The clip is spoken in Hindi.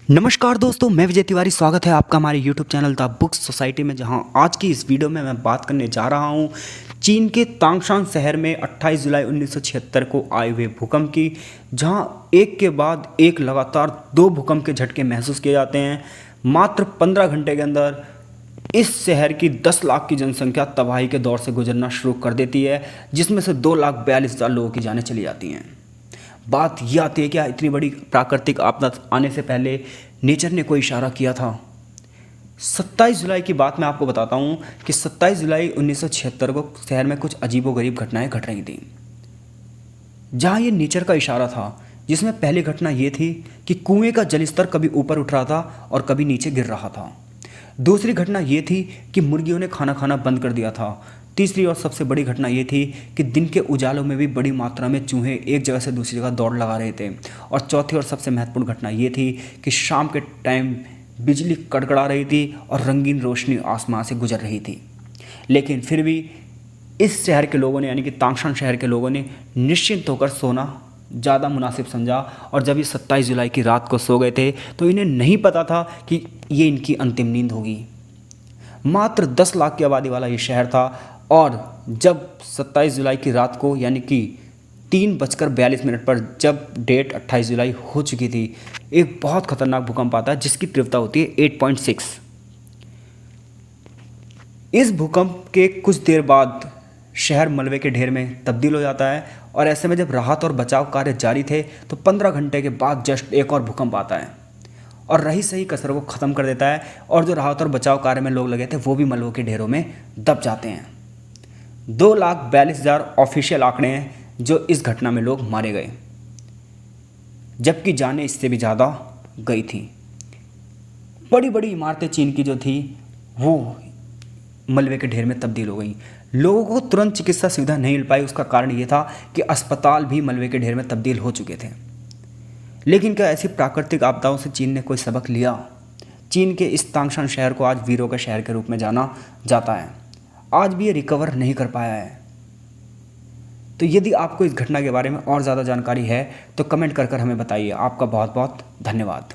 नमस्कार दोस्तों, मैं विजय तिवारी। स्वागत है आपका हमारे YouTube channel the books society में, जहां आज की इस वीडियो में मैं बात करने जा रहा हूं चीन के तांगशान शहर में 28 जुलाई 1976 को आए हुए भूकंप की, जहां एक के बाद एक लगातार दो भूकंप के झटके महसूस किए जाते हैं। मात्र 15 घंटे के अंदर इस शहर की 10 लाख की जनसंख्या तबाही के दौर से गुजरना शुरू कर देती है, जिसमें से 2,42,000 लोगों की जानें चली जाती हैं। बात यह आती है कि इतनी बड़ी प्राकृतिक आपदा आने से पहले नेचर ने कोई इशारा किया था। 27 जुलाई की बात मैं आपको बताता हूँ कि 27 जुलाई 1976 को शहर में कुछ अजीबोगरीब घटनाएं घट रही थी, जहाँ ये नेचर का इशारा था। जिसमें पहली घटना ये थी कि कुएं का जलस्तर कभी ऊपर उठ रहा था और कभी नीचे गिर रहा था। दूसरी घटना ये थी कि मुर्गियों ने खाना खाना बंद कर दिया था। तीसरी और सबसे बड़ी घटना ये थी कि दिन के उजालों में भी बड़ी मात्रा में चूहे एक जगह से दूसरी जगह दौड़ लगा रहे थे। और चौथी और सबसे महत्वपूर्ण घटना ये थी कि शाम के टाइम बिजली कड़कड़ा रही थी और रंगीन रोशनी आसमान से गुजर रही थी। लेकिन फिर भी इस शहर के लोगों ने, यानी कि तांगशान शहर के लोगों ने निश्चिंत होकर सोना ज़्यादा मुनासिब समझा। और जब ये 27 जुलाई की रात को सो गए थे तो इन्हें नहीं पता था कि ये इनकी अंतिम नींद होगी। मात्र 10 लाख की आबादी वाला ये शहर था, और जब 27 जुलाई की रात को, यानी कि 3:42 पर जब डेट 28 जुलाई हो चुकी थी, एक बहुत खतरनाक भूकंप आता है जिसकी तीव्रता होती है 8.6। इस भूकंप के कुछ देर बाद शहर मलबे के ढेर में तब्दील हो जाता है। और ऐसे में जब राहत और बचाव कार्य जारी थे तो 15 घंटे के बाद जस्ट एक और भूकंप आता है और रही सही कसर को ख़त्म कर देता है। और जो राहत और बचाव कार्य में लोग लगे थे वो भी मलबों के ढेरों में दब जाते हैं। 2,42,000 ऑफिशियल आंकड़े हैं जो इस घटना में लोग मारे गए, जबकि जानें इससे भी ज़्यादा गई थी। बड़ी बड़ी इमारतें चीन की जो थी वो मलबे के ढेर में तब्दील हो गई। लोगों को तुरंत चिकित्सा सुविधा नहीं मिल पाई। उसका कारण ये था कि अस्पताल भी मलबे के ढेर में तब्दील हो चुके थे। लेकिन क्या ऐसी प्राकृतिक आपदाओं से चीन ने कोई सबक लिया? चीन के इस तांगशान शहर को आज वीरों के शहर के रूप में जाना जाता है। आज भी ये रिकवर नहीं कर पाया है। तो यदि आपको इस घटना के बारे में और ज़्यादा जानकारी है तो कमेंट कर हमें बताइए। आपका बहुत बहुत धन्यवाद।